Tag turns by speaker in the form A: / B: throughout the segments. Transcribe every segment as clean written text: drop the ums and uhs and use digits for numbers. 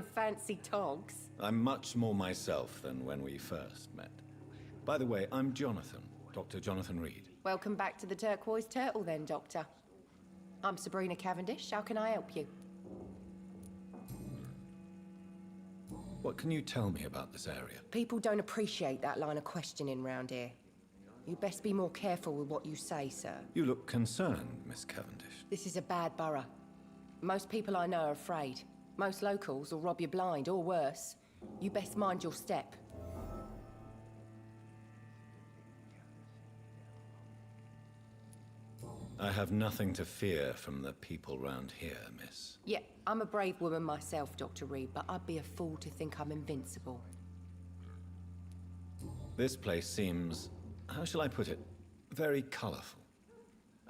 A: fancy togs.
B: I'm much more myself than when we first met. By the way, I'm Jonathan, Dr. Jonathan Reed.
A: Welcome back to the Turquoise Turtle then, Doctor. I'm Sabrina Cavendish. How can I help you?
B: What can you tell me about this area?
A: People don't appreciate that line of questioning round here. You best be more careful with what you say, sir.
B: You look concerned, Miss Cavendish.
A: This is a bad borough. Most people I know are afraid. Most locals will rob you blind, or worse. You best mind your step.
B: I have nothing to fear from the people round here, miss.
A: Yeah, I'm a brave woman myself, Dr. Reed, but I'd be a fool to think I'm invincible.
B: This place seems, how shall I put it, very colorful.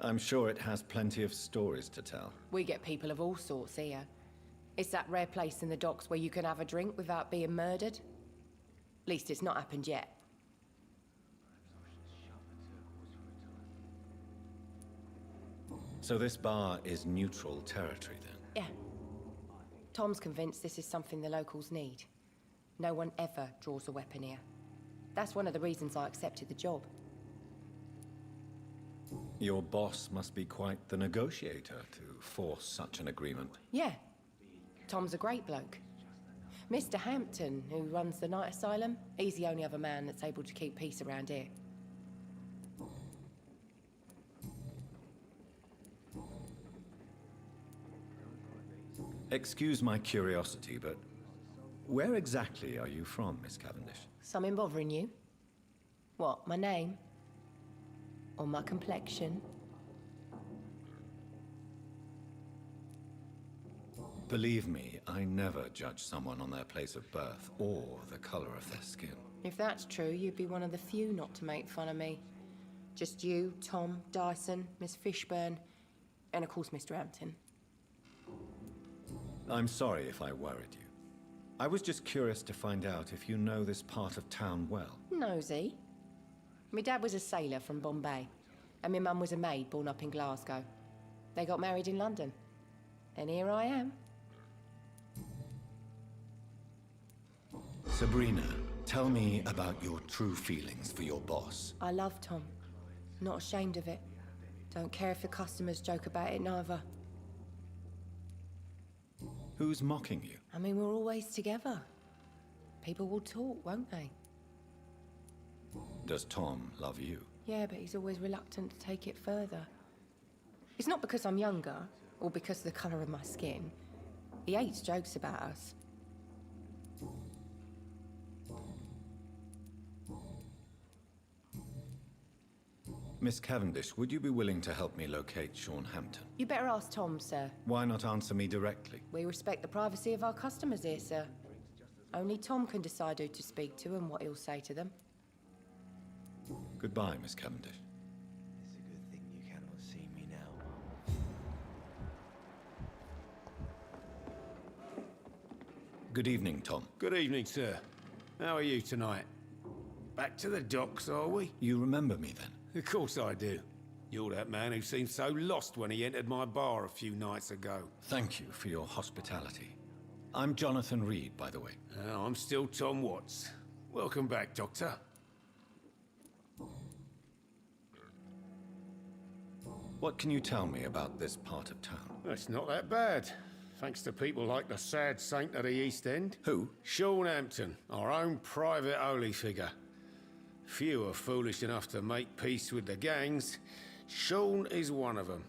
B: I'm sure it has plenty of stories to tell.
A: We get people of all sorts here. It's that rare place in the docks where you can have a drink without being murdered. At least it's not happened yet.
B: So this bar is neutral territory, then?
A: Yeah. Tom's convinced this is something the locals need. No one ever draws a weapon here. That's one of the reasons I accepted the job.
B: Your boss must be quite the negotiator to force such an agreement.
A: Yeah. Tom's a great bloke. Mr. Hampton, who runs the night asylum, he's the only other man that's able to keep peace around here.
B: Excuse my curiosity, but where exactly are you from, Miss Cavendish?
A: Something bothering you? What, my name? Or my complexion?
B: Believe me, I never judge someone on their place of birth or the color of their skin.
A: If that's true, you'd be one of the few not to make fun of me. Just you, Tom, Dyson, Miss Fishburne, and of course Mr. Hampton.
B: I'm sorry if I worried you. I was just curious to find out if you know this part of town well.
A: Nosy. My dad was a sailor from Bombay, and my mum was a maid born up in Glasgow. They got married in London. And here I am.
B: Sabrina, tell me about your true feelings for your boss.
A: I love Tom. Not ashamed of it. Don't care if the customers joke about it, neither.
B: Who's mocking you?
A: I mean, we're always together. People will talk, won't they?
B: Does Tom love you?
A: Yeah, but he's always reluctant to take it further. It's not because I'm younger, or because of the colour of my skin. He hates jokes about us.
B: Miss Cavendish, would you be willing to help me locate Sean Hampton?
A: You better ask Tom, sir.
B: Why not answer me directly?
A: We respect the privacy of our customers here, sir. Only Tom can decide who to speak to and what he'll say to them.
B: Goodbye, Miss Cavendish.
C: It's a good thing you cannot see me now.
B: Good evening, Tom.
D: Good evening, sir. How are you tonight? Back to the docks, are we?
B: You remember me then?
D: Of course I do. You're that man who seemed so lost when he entered my bar a few nights ago.
B: Thank you for your hospitality. I'm Jonathan Reed, by the way.
D: I'm still Tom Watts. Welcome back, Doctor.
B: What can you tell me about this part of town?
D: It's not that bad. Thanks to people like the sad saint of the East End.
B: Who?
D: Sean Hampton, our own private holy figure. Few are foolish enough to make peace with the gangs. Sean is one of them.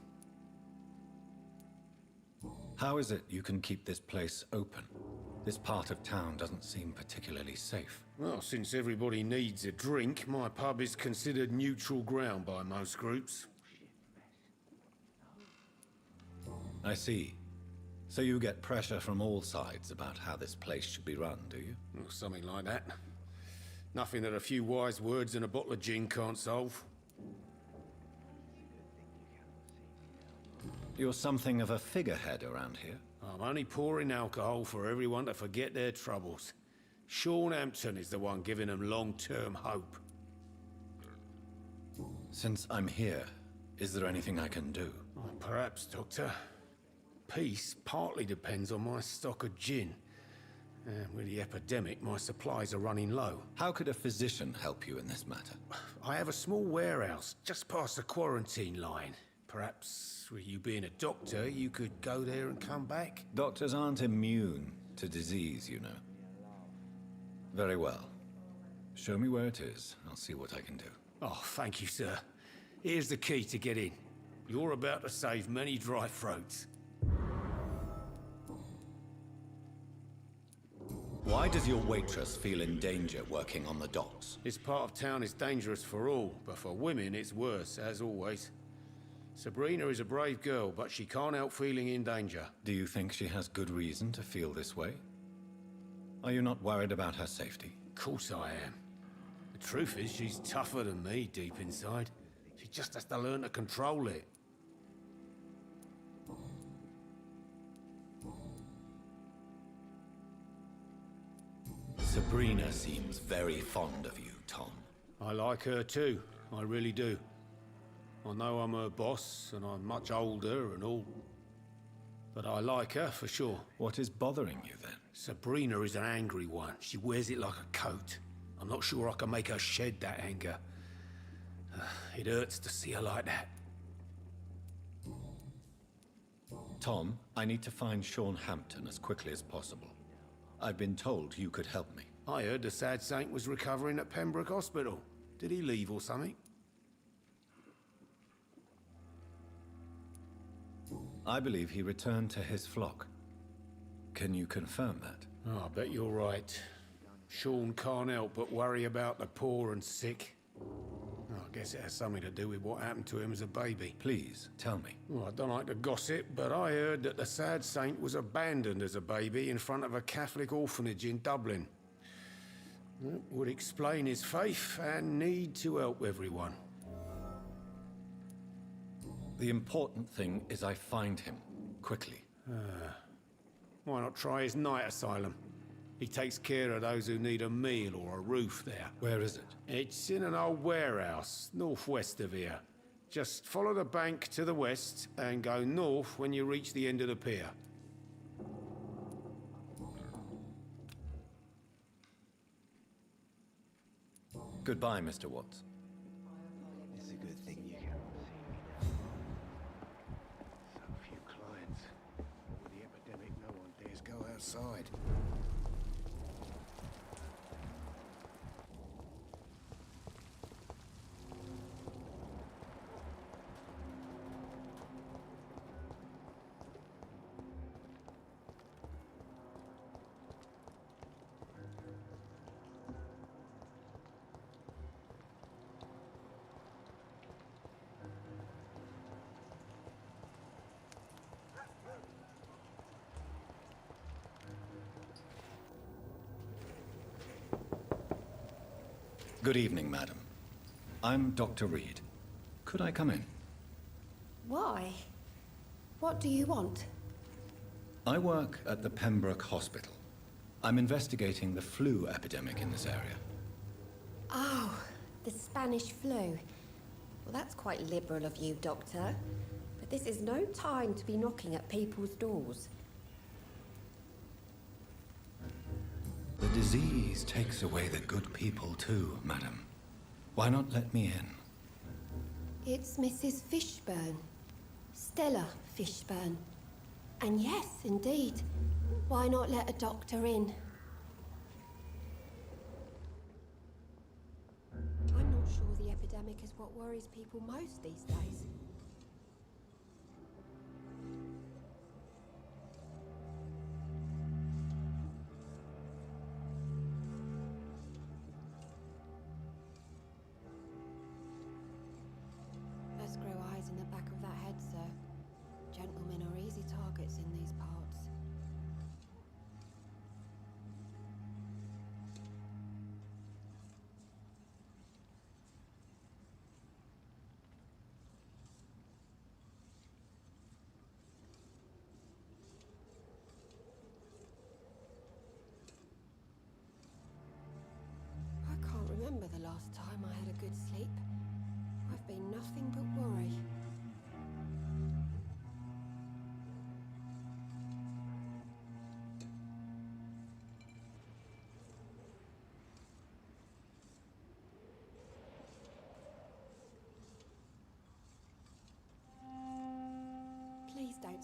B: How is it you can keep this place open? This part of town doesn't seem particularly safe.
D: Well, since everybody needs a drink, my pub is considered neutral ground by most groups.
B: I see. So you get pressure from all sides about how this place should be run, do you?
D: Well, something like that. Nothing that a few wise words and a bottle of gin can't solve.
B: You're something of a figurehead around here.
D: I'm only pouring alcohol for everyone to forget their troubles. Sean Hampton is the one giving them long-term hope.
B: Since I'm here, is there anything I can do?
D: Perhaps, Doctor. Peace partly depends on my stock of gin. And with the epidemic, my supplies are running low.
B: How could a physician help you in this matter?
D: I have a small warehouse just past the quarantine line. Perhaps, with you being a doctor, you could go there and come back?
B: Doctors aren't immune to disease, you know. Very well. Show me where it is. I'll see what I can do.
D: Oh, thank you, sir. Here's the key to get in. You're about to save many dry throats.
B: Why does your waitress feel in danger working on the docks?
D: This part of town is dangerous for all, but for women it's worse, as always. Sabrina is a brave girl, but she can't help feeling in danger.
B: Do you think she has good reason to feel this way? Are you not worried about her safety?
D: Of course I am. The truth is, she's tougher than me deep inside. She just has to learn to control it.
B: Sabrina seems very fond of you, Tom.
D: I like her too, I really do. I know I'm her boss, and I'm much older and all. But I like her, for sure.
B: What is bothering you, then?
D: Sabrina is an angry one. She wears it like a coat. I'm not sure I can make her shed that anger. It hurts to see her like that.
B: Tom, I need to find Sean Hampton as quickly as possible. I've been told you could help me.
D: I heard the sad saint was recovering at Pembroke Hospital. Did he leave or something?
B: I believe he returned to his flock. Can you confirm that?
D: Oh, I bet you're right. Sean can't help but worry about the poor and sick. Oh, I guess it has something to do with what happened to him as a baby.
B: Please, tell me.
D: Well, I don't like to gossip, but I heard that the sad saint was abandoned as a baby in front of a Catholic orphanage in Dublin. That would explain his faith and need to help everyone.
B: The important thing is I find him, quickly.
D: Why not try his night asylum? He takes care of those who need a meal or a roof there.
B: Where is it?
D: It's in an old warehouse, northwest of here. Just follow the bank to the west and go north when you reach the end of the pier.
B: Goodbye, Mr. Watts.
C: It's a good thing you cannot see me now. So few clients. With the epidemic, no one dares go outside.
B: Good evening, madam. I'm Dr. Reed. Could I come in?
E: Why? What do you want?
B: I work at the Pembroke Hospital. I'm investigating the flu epidemic in this area.
E: Oh, the Spanish flu. Well, that's quite liberal of you, Doctor. But this is no time to be knocking at people's doors.
B: The disease takes away the good people too, madam. Why not let me in?
E: It's Mrs. Fishburne. Stella Fishburne. And yes, indeed. Why not let a doctor in? I'm not sure the epidemic is what worries people most these days. Best grow eyes in the back of that head, sir. Gentlemen are easy targets in these parts. I can't remember the last time I had a good sleep. I've been nothing but worry.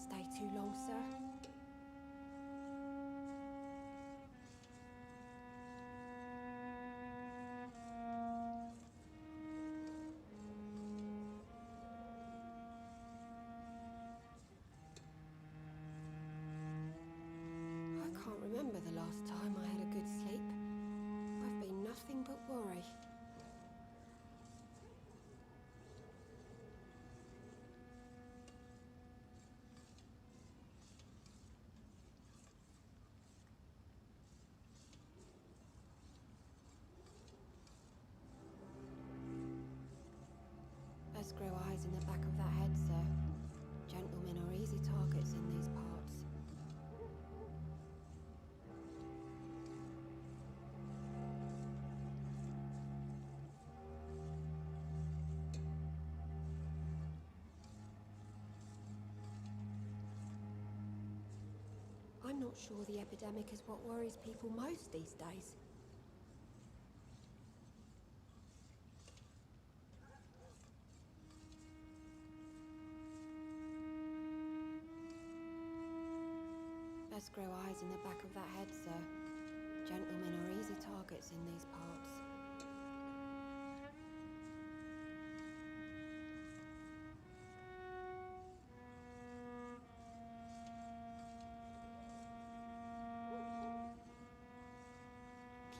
E: stay too long, sir. I can't remember the last time I had a good sleep. I've been nothing but worry. Let's grow eyes in the back of that head, sir. Gentlemen are easy targets in these parts. I'm not sure the epidemic is what worries people most these days. Let's grow eyes in the back of that head, sir. Gentlemen are easy targets in these parts.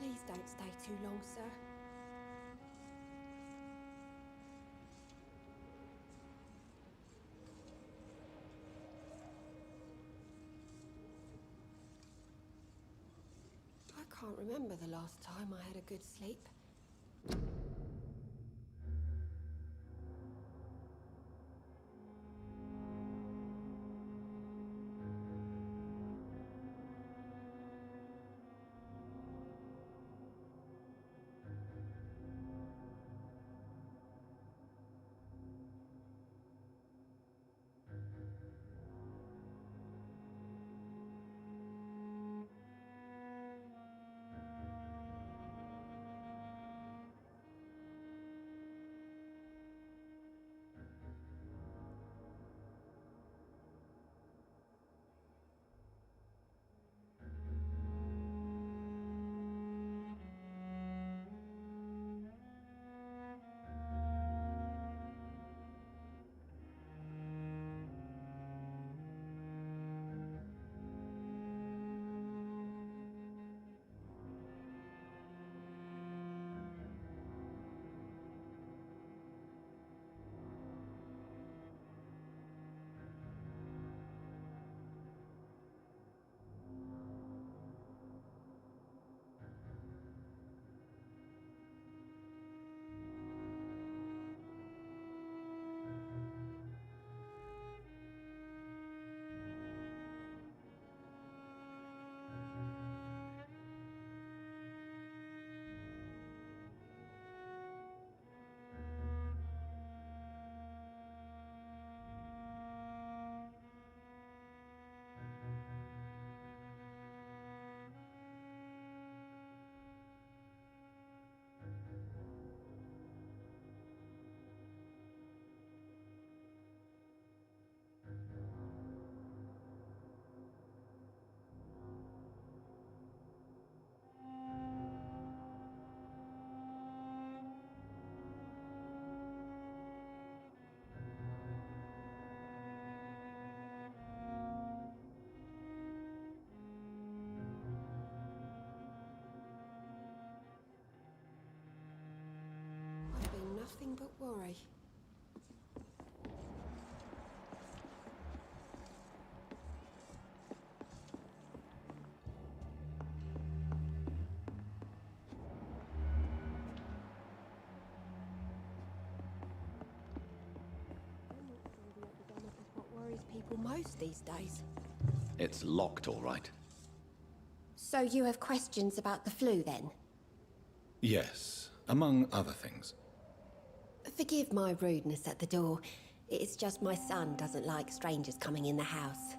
E: Please don't stay too long, sir. I can't remember the last time I had a good sleep. I've been nothing but worry. Worries people most these days.
B: It's locked, all right.
E: So you have questions about the flu, then?
B: Yes, among other things.
E: Forgive my rudeness at the door. It's just my son doesn't like strangers coming in the house.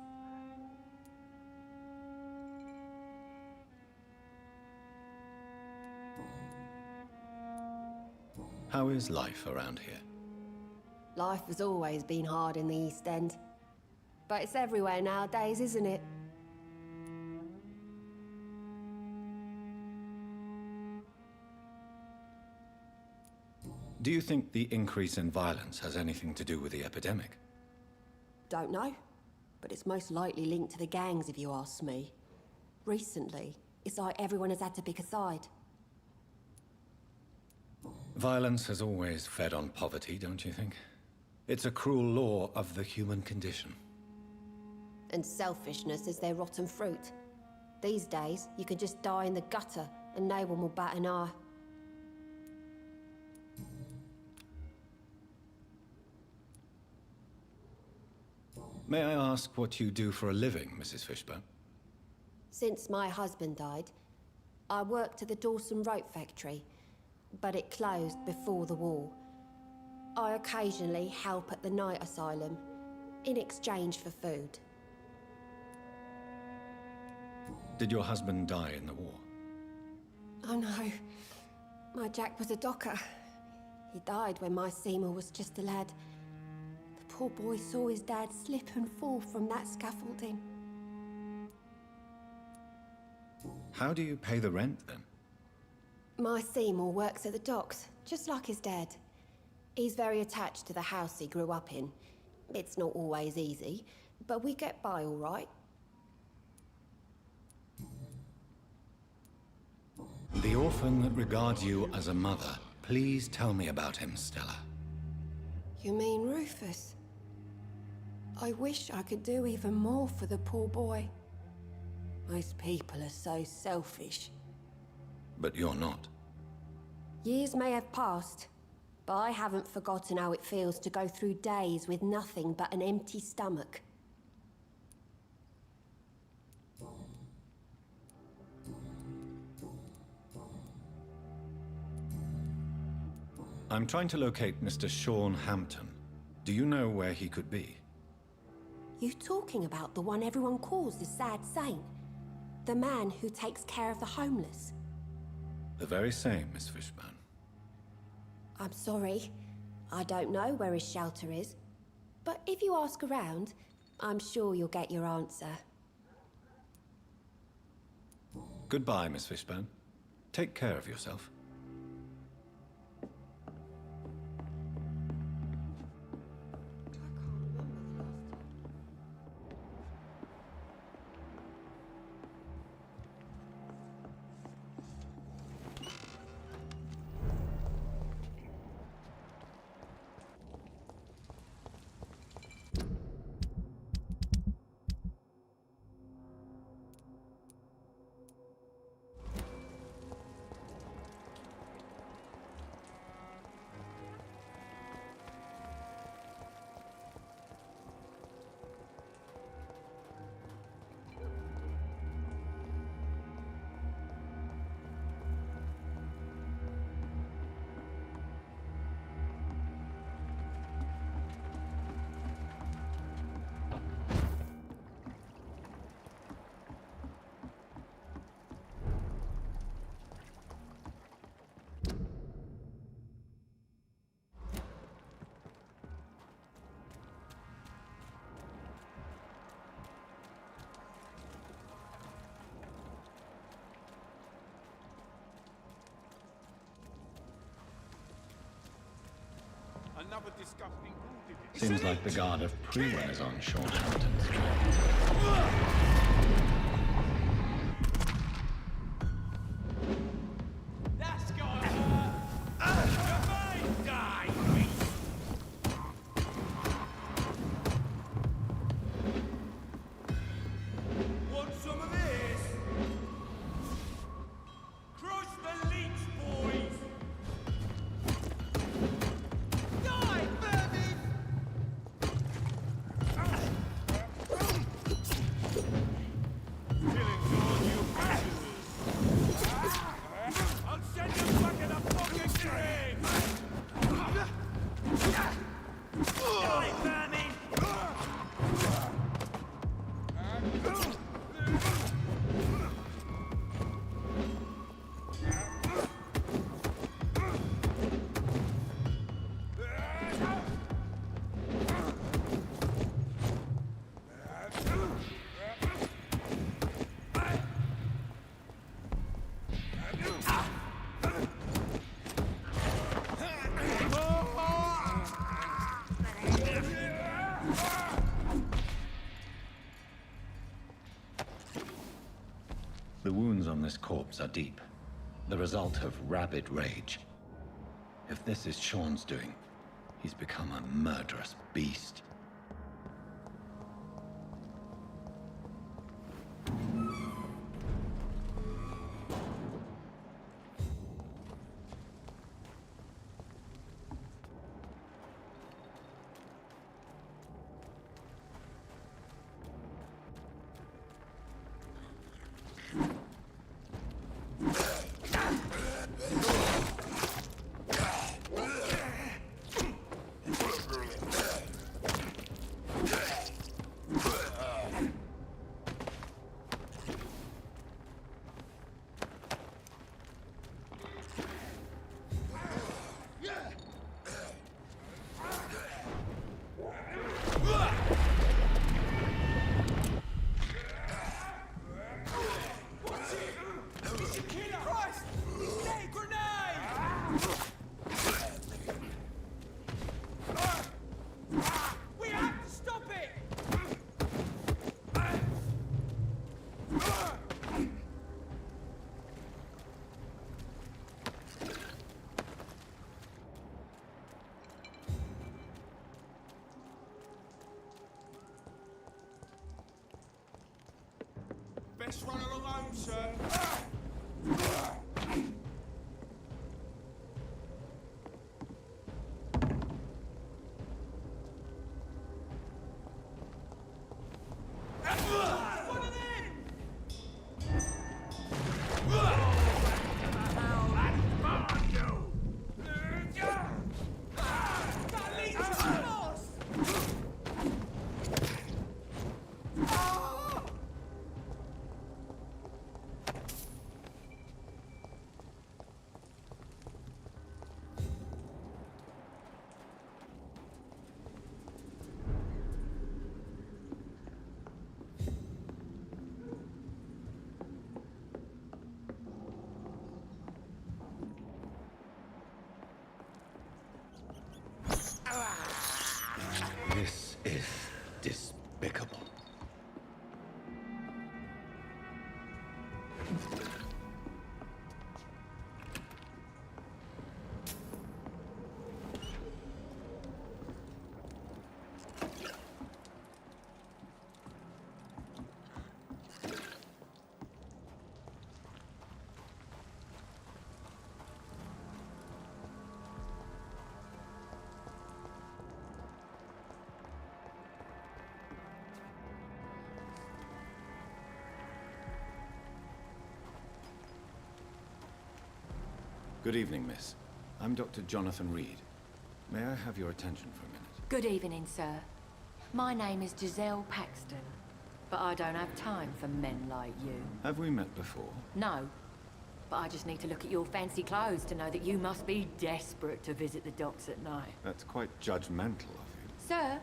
B: How is life around here?
E: Life has always been hard in the East End. But it's everywhere nowadays, isn't it?
B: Do you think the increase in violence has anything to do with the epidemic?
E: Don't know. But it's most likely linked to the gangs, if you ask me. Recently, it's like everyone has had to pick a side.
B: Violence has always fed on poverty, don't you think? It's a cruel law of the human condition.
E: And selfishness is their rotten fruit. These days, you can just die in the gutter and no one will bat an eye.
B: May I ask what you do for a living, Mrs. Fishburne?
E: Since my husband died, I worked at the Dawson Rope Factory, but it closed before the war. I occasionally help at the night asylum, in exchange for food.
B: Did your husband die in the war?
E: Oh no, my Jack was a docker. He died when my Seymour was just a lad. The poor boy saw his dad slip and fall from that scaffolding.
B: How do you pay the rent, then?
E: My Seymour works at the docks, just like his dad. He's very attached to the house he grew up in. It's not always easy, but we get by all right.
B: The orphan that regards you as a mother. Please tell me about him, Stella.
E: You mean Rufus? I wish I could do even more for the poor boy. Most people are so selfish.
B: But you're not.
E: Years may have passed, but I haven't forgotten how it feels to go through days with nothing but an empty stomach.
B: I'm trying to locate Mr. Sean Hampton. Do you know where he could be?
E: You talking about the one everyone calls the Sad Saint? The man who takes care of the homeless?
B: The very same, Miss Fishburne.
E: I'm sorry. I don't know where his shelter is. But if you ask around, I'm sure you'll get your answer.
B: Goodbye, Miss Fishburne. Take care of yourself.
F: Another disgusting building.
B: Seems like the guard of Prewin is on Sean Hampton's trail.
F: That's got to hurt. You may die. Want some of this? Crush the leech, boys. Die, baby!
B: this corpse are deep. The result of rabid rage. If this is Sean's doing, he's become a murderous beast.
F: Christ! Stay, grenade! We have to stop it! Best run along home, sir. One of them! That leads to the boss!
B: This is despicable. Good evening, miss. I'm Dr. Jonathan Reed. May I have your attention for a minute?
G: Good evening, sir. My name is Giselle Paxton, but I don't have time for men like you.
B: Have we met before?
G: No, but I just need to look at your fancy clothes to know that you must be desperate to visit the docks at night.
B: That's quite judgmental of you.
G: Sir,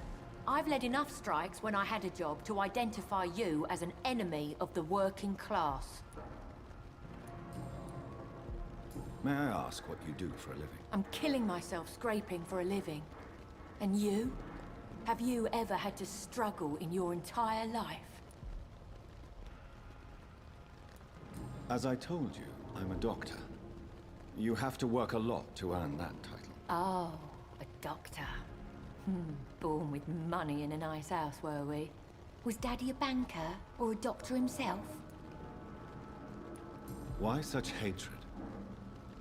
G: I've led enough strikes when I had a job to identify you as an enemy of the working class.
B: May I ask what you do for a living?
G: I'm killing myself scraping for a living. And you? Have you ever had to struggle in your entire life?
B: As I told you, I'm a doctor. You have to work a lot to earn that title.
G: Oh, a doctor. Born with money in a nice house, were we? Was Daddy a banker or a doctor himself?
B: Why such hatred?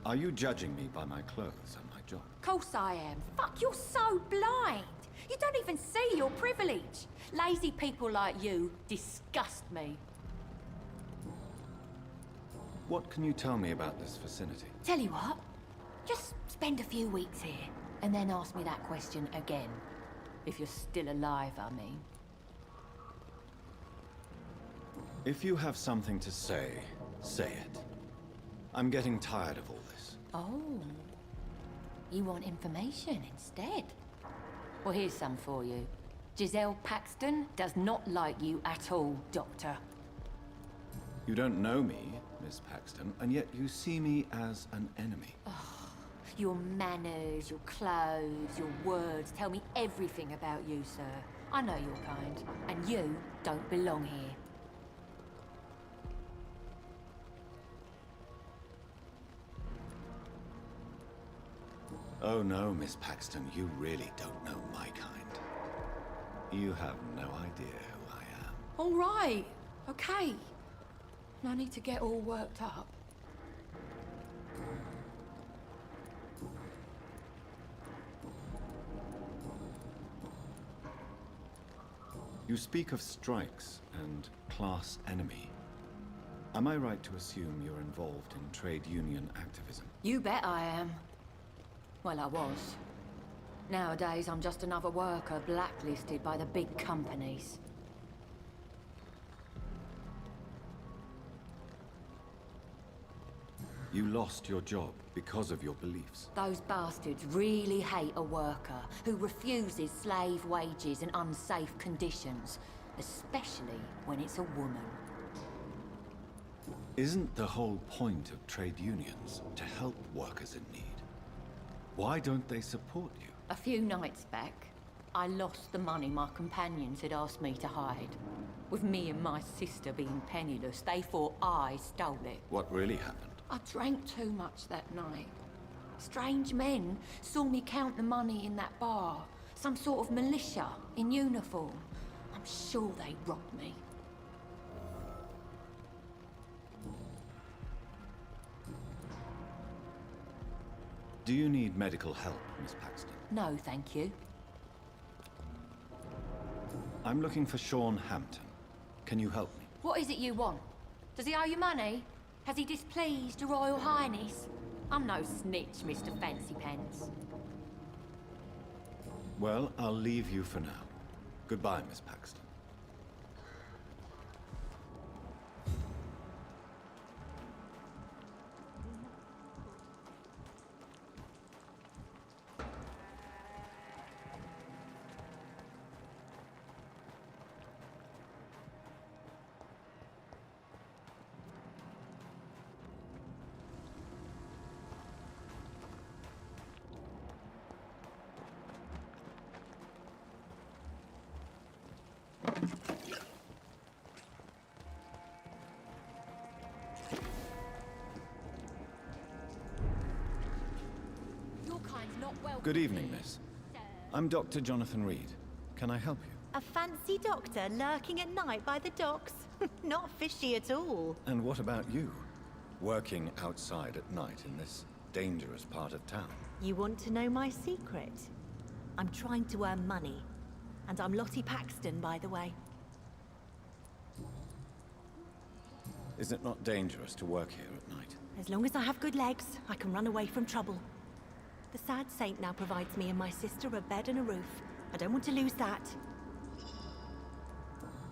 B: Are you judging me by my clothes and my job?
G: Course I am. Fuck, you're so blind. You don't even see your privilege. Lazy people like you disgust me.
B: What can you tell me about this vicinity?
G: Tell you what, just spend a few weeks here, and then ask me that question again. If you're still alive, I mean.
B: If you have something to say, say it. I'm getting tired of all this.
G: Oh. You want information instead? Well, here's some for you. Giselle Paxton does not like you at all, Doctor.
B: You don't know me, Miss Paxton, and yet you see me as an enemy.
G: Your manners, your clothes, your words tell me everything about you, sir. I know your kind, and you don't belong here.
B: Oh no, Miss Paxton, you really don't know my kind. You have no idea who I am.
G: All right, okay. No need to get all worked up.
B: You speak of strikes and class enemy. Am I right to assume you're involved in trade union activism?
G: You bet I am. Well, I was. Nowadays, I'm just another worker blacklisted by the big companies.
B: You lost your job because of your beliefs.
G: Those bastards really hate a worker who refuses slave wages and unsafe conditions, especially when it's a woman.
B: Isn't the whole point of trade unions to help workers in need? Why don't they support you?
G: A few nights back, I lost the money my companions had asked me to hide. With me and my sister being penniless, they thought I stole it.
B: What really happened?
G: I drank too much that night. Strange men saw me count the money in that bar. Some sort of militia in uniform. I'm sure they robbed me.
B: Do you need medical help, Miss Paxton?
G: No, thank you.
B: I'm looking for Sean Hampton. Can you help me?
G: What is it you want? Does he owe you money? Has he displeased your Royal Highness? I'm no snitch, Mr. Fancy Pants.
B: Well, I'll leave you for now. Goodbye, Miss Paxton.
G: Your kind's not welcome.
B: Good evening, miss. I'm Dr. Jonathan Reed. Can I help you?
H: A fancy doctor lurking at night by the docks? Not fishy at all.
B: And what about you? Working outside at night in this dangerous part of town?
H: You want to know my secret? I'm trying to earn money. And I'm Lottie Paxton, by the way.
B: Is it not dangerous to work here at night?
H: As long as I have good legs, I can run away from trouble. The Sad Saint now provides me and my sister a bed and a roof. I don't want to lose that.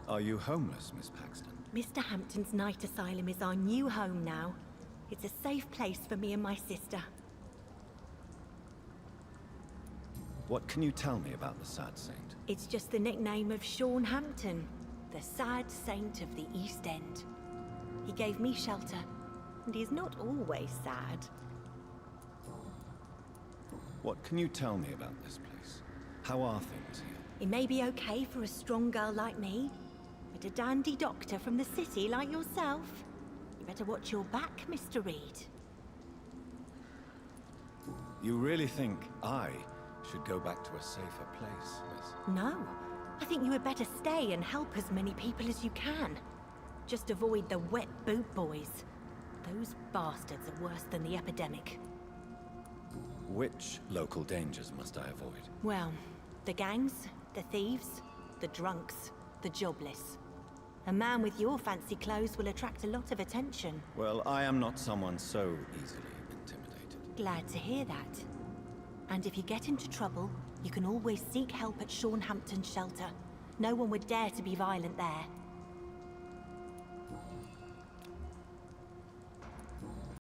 B: Are you homeless, Miss Paxton?
H: Mr. Hampton's night asylum is our new home now. It's a safe place for me and my sister.
B: What can you tell me about the Sad Saint?
H: It's just the nickname of Sean Hampton, the Sad Saint of the East End. He gave me shelter, and he's not always sad.
B: What can you tell me about this place? How are things here?
H: It may be okay for a strong girl like me, but a dandy doctor from the city like yourself, you better watch your back, Mr. Reed.
B: You really think I should go back to a safer place, miss?
H: No, I think you had better stay and help as many people as you can. Just avoid the wet boot boys. Those bastards are worse than the epidemic.
B: Which local dangers must I avoid?
H: Well, the gangs, the thieves, the drunks, the jobless. A man with your fancy clothes will attract a lot of attention.
B: Well, I am not someone so easily intimidated.
H: Glad to hear that. And if you get into trouble, you can always seek help at Sean Hampton's shelter. No one would dare to be violent there.